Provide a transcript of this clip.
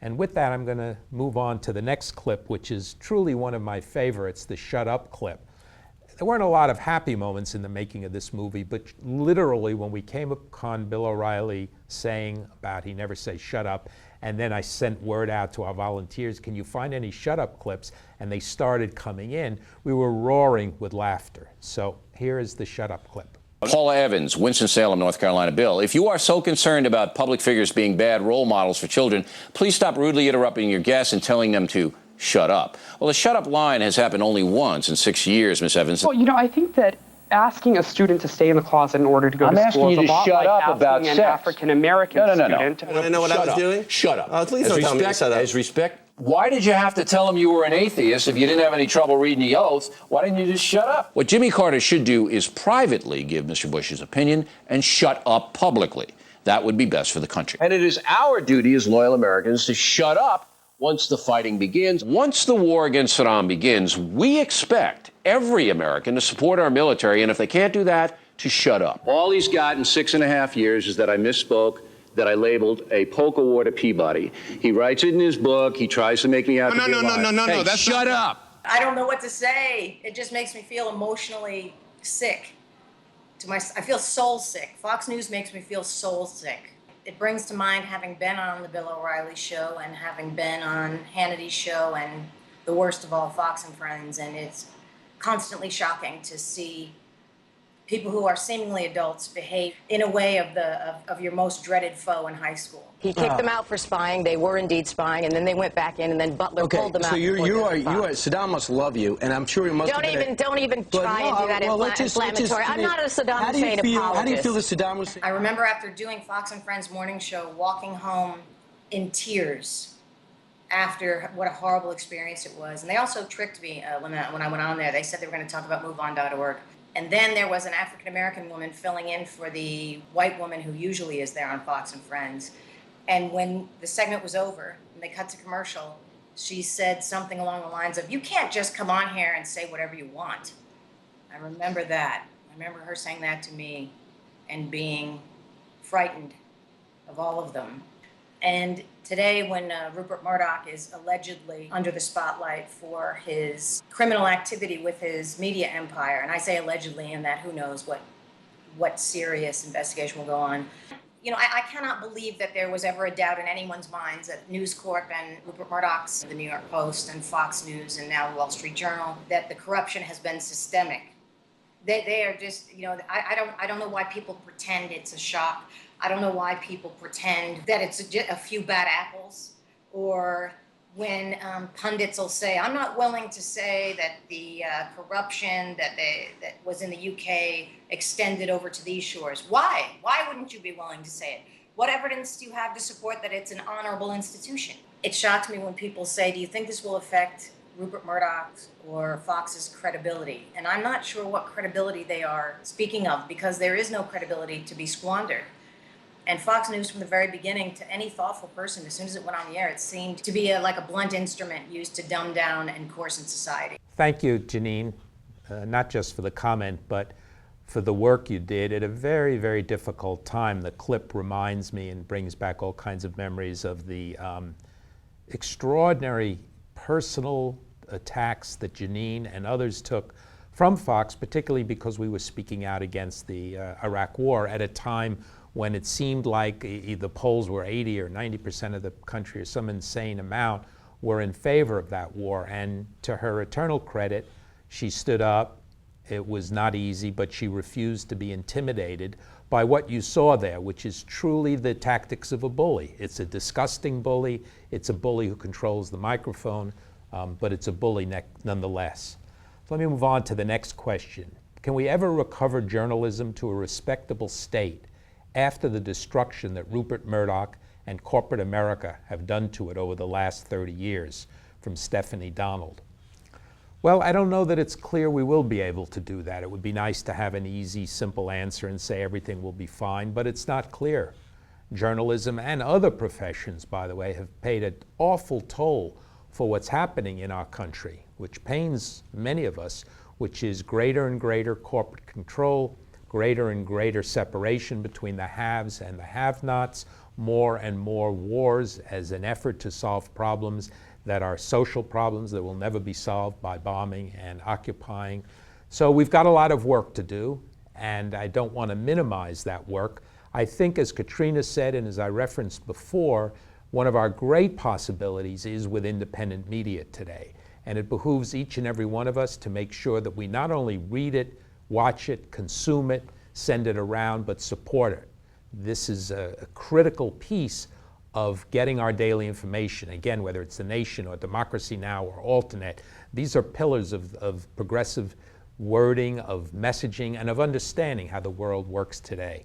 And with that, I'm going to move on to the next clip, which is truly one of my favorites, the shut up clip. There weren't a lot of happy moments in the making of this movie, but literally when we came upon Bill O'Reilly saying about he never says shut up, and then I sent word out to our volunteers, can you find any shut up clips? And they started coming in. We were roaring with laughter. So here is the shut up clip. Paula Evans, Winston-Salem, North Carolina. Bill, if you are so concerned about public figures being bad role models for children, please stop rudely interrupting your guests and telling them to shut up. Well, the shut up line has happened only once in 6 years, Ms. Evans. Well, I think that asking a student to stay in the closet in order to go to school is a lot like asking an African-American student. Want to know what I was doing? Shut up. Please don't tell me to shut up. As respect. Why did you have to tell him you were an atheist if you didn't have any trouble reading the oath? Why didn't you just shut up? What Jimmy Carter should do is privately give Mr. Bush his opinion and shut up publicly. That would be best for the country. And it is our duty as loyal Americans to shut up once the fighting begins. Once the war against Saddam begins, we expect every American to support our military, and if they can't do that, to shut up. All he's got in 6.5 years is that I misspoke, that I labeled a polka war to Peabody. He writes it in his book. He tries to make me out to be a liar. No, that's shut up. I don't know what to say. It just makes me feel emotionally sick. I feel soul sick. Fox News makes me feel soul sick. It brings to mind having been on the Bill O'Reilly show and having been on Hannity's show and the worst of all, Fox and Friends, and it's constantly shocking to see people who are seemingly adults behave in a way of your most dreaded foe in high school. He kicked them out for spying. They were indeed spying, and then they went back in, and then Butler pulled them out. So you are Saddam must love you, and I'm sure he must. Don't even try and do that inflammatory. I'm not a Saddam Hussein apologist. How do you feel that Saddam was? I remember after doing Fox and Friends morning show, walking home in tears after what a horrible experience it was. And they also tricked me when I went on there. They said they were going to talk about MoveOn.org. And then there was an African-American woman filling in for the white woman who usually is there on Fox and Friends. And when the segment was over and they cut to commercial, she said something along the lines of, you can't just come on here and say whatever you want. I remember that. I remember her saying that to me and being frightened of all of them. And today, when Rupert Murdoch is allegedly under the spotlight for his criminal activity with his media empire, and I say allegedly in that who knows what serious investigation will go on. I cannot believe that there was ever a doubt in anyone's minds that News Corp and Rupert Murdoch's, the New York Post and Fox News and now the Wall Street Journal, that the corruption has been systemic. They are just, I don't know why people pretend it's a shock. I don't know why people pretend that it's a few bad apples, or when pundits will say, I'm not willing to say that the corruption that was in the UK extended over to these shores. Why? Why wouldn't you be willing to say it? What evidence do you have to support that it's an honorable institution? It shocks me when people say, do you think this will affect Rupert Murdoch's or Fox's credibility? And I'm not sure what credibility they are speaking of, because there is no credibility to be squandered. And Fox News, from the very beginning, to any thoughtful person, as soon as it went on the air, it seemed to be like a blunt instrument used to dumb down and coarsen society. Thank you, Janeane, not just for the comment, but for the work you did at a very, very difficult time. The clip reminds me and brings back all kinds of memories of the extraordinary personal attacks that Janeane and others took from Fox, particularly because we were speaking out against the Iraq War at a time when it seemed like the polls were 80 or 90% of the country or some insane amount were in favor of that war. And to her eternal credit, she stood up. It was not easy, but she refused to be intimidated by what you saw there, which is truly the tactics of a bully. It's a disgusting bully. It's a bully who controls the microphone, but it's a bully nonetheless. So let me move on to the next question. Can we ever recover journalism to a respectable state after the destruction that Rupert Murdoch and corporate America have done to it over the last 30 years? From Stephanie Donald. Well, I don't know that it's clear we will be able to do that. It would be nice to have an easy, simple answer and say everything will be fine, but it's not clear. Journalism and other professions, by the way, have paid an awful toll for what's happening in our country, which pains many of us, which is greater and greater corporate control, greater and greater separation between the haves and the have-nots, more and more wars as an effort to solve problems that are social problems that will never be solved by bombing and occupying. So we've got a lot of work to do, and I don't want to minimize that work. I think, as Katrina said, and as I referenced before, one of our great possibilities is with independent media today. And it behooves each and every one of us to make sure that we not only read it, watch it, consume it, send it around, but support it. This is a critical piece of getting our daily information. Again, whether it's The Nation or Democracy Now! Or Alternate, these are pillars of progressive wording, of messaging, and of understanding how the world works today.